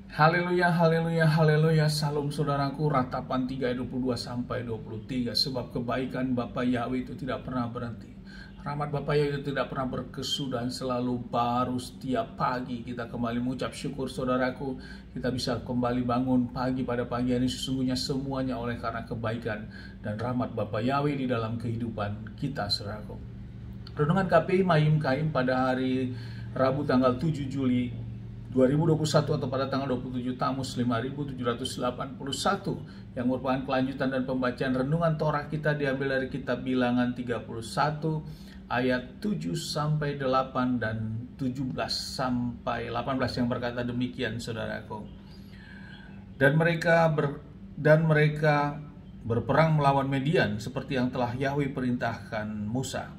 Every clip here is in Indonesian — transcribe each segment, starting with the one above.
Haleluya, haleluya, haleluya. Salam saudaraku, Ratapan 3 ayat 22 sampai 23. Sebab kebaikan Bapa Yahweh itu tidak pernah berhenti. Rahmat Bapa Yahweh itu tidak pernah berkesudahan, selalu baru setiap pagi. Kita kembali mengucap syukur saudaraku. Kita bisa kembali bangun pagi pada pagi ini sesungguhnya semuanya oleh karena kebaikan dan rahmat Bapa Yahweh di dalam kehidupan kita saudaraku. Renungan KPI Mayim Kaim pada hari Rabu tanggal 7 Juli 2021 atau pada tanggal 27 Tamus 5781 yang merupakan kelanjutan dan pembacaan renungan Torah kita diambil dari kitab Bilangan 31 ayat 7 sampai 8 dan 17 sampai 18 yang berkata demikian saudaraku. Dan mereka berperang melawan Median seperti yang telah Yahweh perintahkan Musa.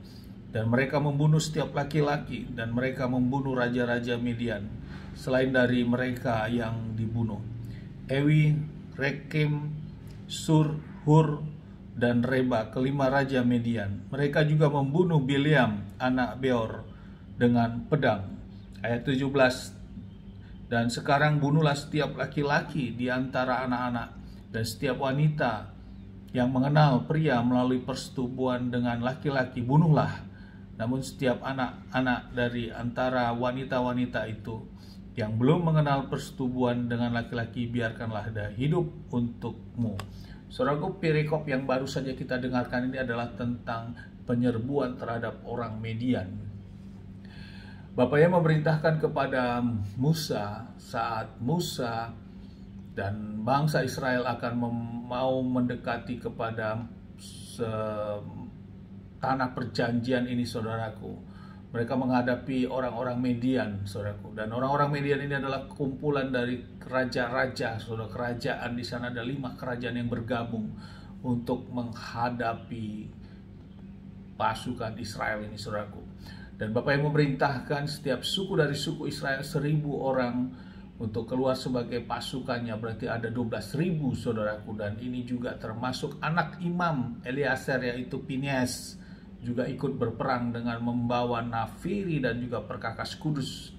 Dan mereka membunuh setiap laki-laki dan mereka membunuh raja-raja Median selain dari mereka yang dibunuh, Ewi, Rekem, Sur, Hur, dan Reba, kelima raja Median. Mereka juga membunuh Bileam, anak Beor, dengan pedang. Ayat 17, dan sekarang bunuhlah setiap laki-laki di antara anak-anak dan setiap wanita yang mengenal pria melalui persetubuhan dengan laki-laki, bunuhlah. Namun setiap anak-anak dari antara wanita-wanita itu yang belum mengenal persetubuhan dengan laki-laki, biarkanlah dia hidup untukmu. Saudaraku, perikop yang baru saja kita dengarkan ini adalah tentang penyerbuan terhadap orang Median. Bapaknya memerintahkan kepada Musa saat Musa dan bangsa Israel akan mau mendekati kepada tanah perjanjian ini saudaraku. Mereka menghadapi orang-orang Median, saudaraku. Dan orang-orang Median ini adalah kumpulan dari raja-raja, saudara. Kerajaan di sana ada 5 kerajaan yang bergabung untuk menghadapi pasukan Israel ini, saudaraku. Dan Bapak yang memerintahkan setiap suku dari suku Israel 1.000 orang untuk keluar sebagai pasukannya, berarti ada 12.000, saudaraku. Dan ini juga termasuk anak imam Eleazar, yaitu Phinehas, juga ikut berperang dengan membawa nafiri dan juga perkakas kudus.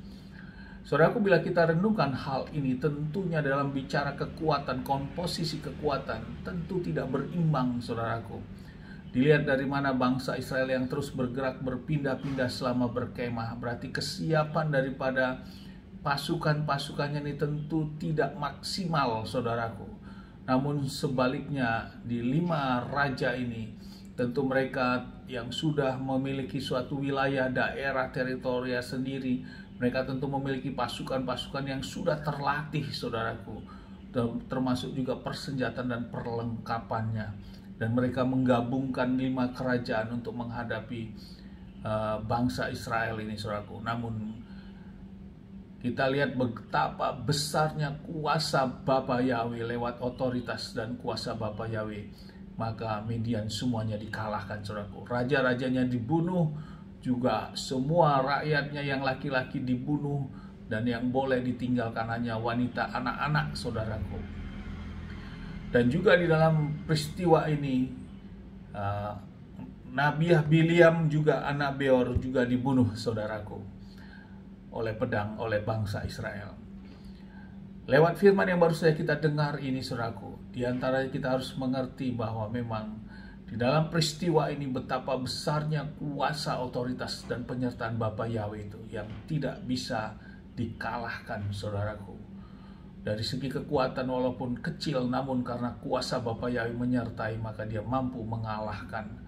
Saudaraku, bila kita renungkan hal ini, tentunya dalam bicara kekuatan, komposisi kekuatan tentu tidak berimbang, saudaraku. Dilihat dari mana bangsa Israel yang terus bergerak berpindah-pindah selama berkemah, berarti kesiapan daripada pasukan-pasukannya ini tentu tidak maksimal, saudaraku. Namun sebaliknya di 5 raja ini, tentu mereka yang sudah memiliki suatu wilayah, daerah, teritorial sendiri, mereka tentu memiliki pasukan-pasukan yang sudah terlatih, saudaraku, termasuk juga persenjataan dan perlengkapannya. Dan mereka menggabungkan 5 kerajaan untuk menghadapi bangsa Israel ini, saudaraku. Namun kita lihat betapa besarnya kuasa Bapa Yahweh lewat otoritas dan kuasa Bapa Yahweh. Maka Median semuanya dikalahkan, saudaraku. Raja-rajanya dibunuh, juga semua rakyatnya yang laki-laki dibunuh, dan yang boleh ditinggalkan hanya wanita, anak-anak, saudaraku. Dan juga di dalam peristiwa ini, Nabiah Bileam juga anak Beor juga dibunuh, saudaraku, oleh pedang oleh bangsa Israel. Lewat firman yang baru saja kita dengar ini, saudaraku, di antara kita harus mengerti bahwa memang di dalam peristiwa ini betapa besarnya kuasa, otoritas, dan penyertaan Bapa Yahweh itu yang tidak bisa dikalahkan, saudaraku. Dari segi kekuatan walaupun kecil, namun karena kuasa Bapa Yahweh menyertai, maka dia mampu mengalahkan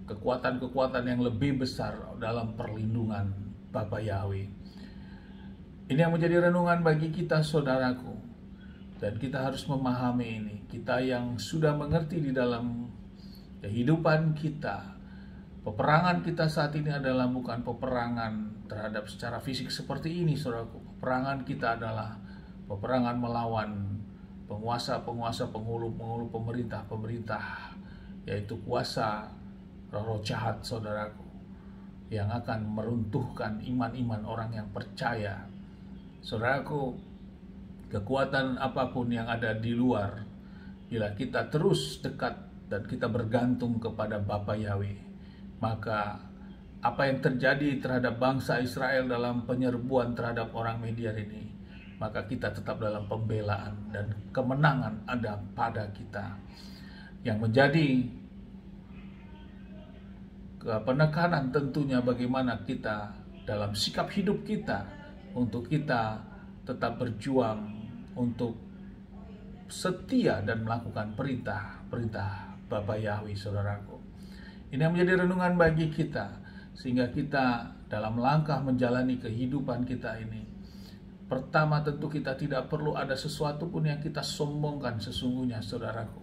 kekuatan-kekuatan yang lebih besar dalam perlindungan Bapa Yahweh. Ini yang menjadi renungan bagi kita, saudaraku. Dan kita harus memahami ini. Kita yang sudah mengerti di dalam kehidupan kita, peperangan kita saat ini adalah bukan peperangan terhadap secara fisik seperti ini, saudaraku. Peperangan kita adalah peperangan melawan penguasa-penguasa, penghulu-penghulu pemerintah-pemerintah, yaitu kuasa roh jahat, saudaraku, yang akan meruntuhkan iman-iman orang yang percaya. Saudaraku, kekuatan apapun yang ada di luar, bila kita terus dekat dan kita bergantung kepada Bapa Yahweh, maka apa yang terjadi terhadap bangsa Israel dalam penyerbuan terhadap orang Median ini maka kita tetap dalam pembelaan dan kemenangan ada pada kita. Yang menjadi penekanan tentunya bagaimana kita dalam sikap hidup kita untuk kita tetap berjuang untuk setia dan melakukan perintah Bapa Yahweh, saudaraku. Ini yang menjadi renungan bagi kita, sehingga kita dalam langkah menjalani kehidupan kita ini, pertama tentu kita tidak perlu ada sesuatu pun yang kita sombongkan sesungguhnya, saudaraku.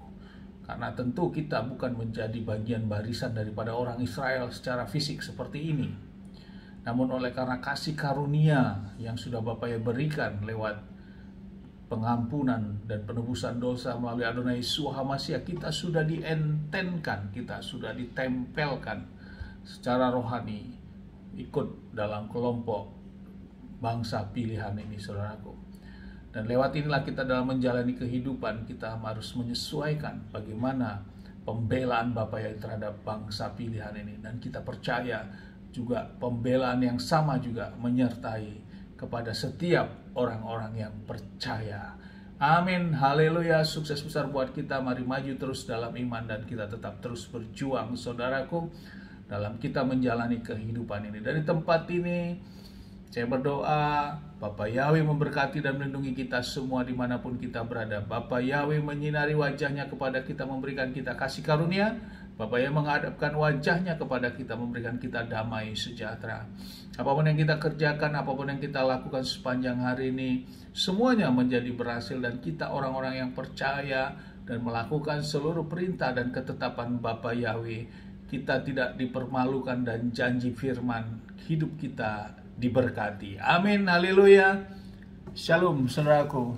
Karena tentu kita bukan menjadi bagian barisan daripada orang Israel secara fisik seperti ini. Namun oleh karena kasih karunia yang sudah Bapa yang berikan lewat pengampunan dan penebusan dosa melalui Adonai Yesus HaMashiach, kita sudah dientenkan, kita sudah ditempelkan secara rohani ikut dalam kelompok bangsa pilihan ini, saudaraku. Dan lewat inilah kita dalam menjalani kehidupan, kita harus menyesuaikan bagaimana pembelaan Bapa yang terhadap bangsa pilihan ini. Dan kita percaya juga pembelaan yang sama juga menyertai kepada setiap orang-orang yang percaya. Amin, haleluya, sukses besar buat kita. Mari maju terus dalam iman dan kita tetap terus berjuang, saudaraku, dalam kita menjalani kehidupan ini. Dari tempat ini saya berdoa, Bapa Yahweh memberkati dan melindungi kita semua dimanapun kita berada. Bapa Yahweh menyinari wajahnya kepada kita, memberikan kita kasih karunia. Bapa yang menghadapkan wajahnya kepada kita, memberikan kita damai sejahtera. Apapun yang kita kerjakan, apapun yang kita lakukan sepanjang hari ini, semuanya menjadi berhasil dan kita orang-orang yang percaya dan melakukan seluruh perintah dan ketetapan Bapa Yahweh. Kita tidak dipermalukan dan janji firman hidup kita diberkati. Amin, haleluya. Shalom, saudaraku.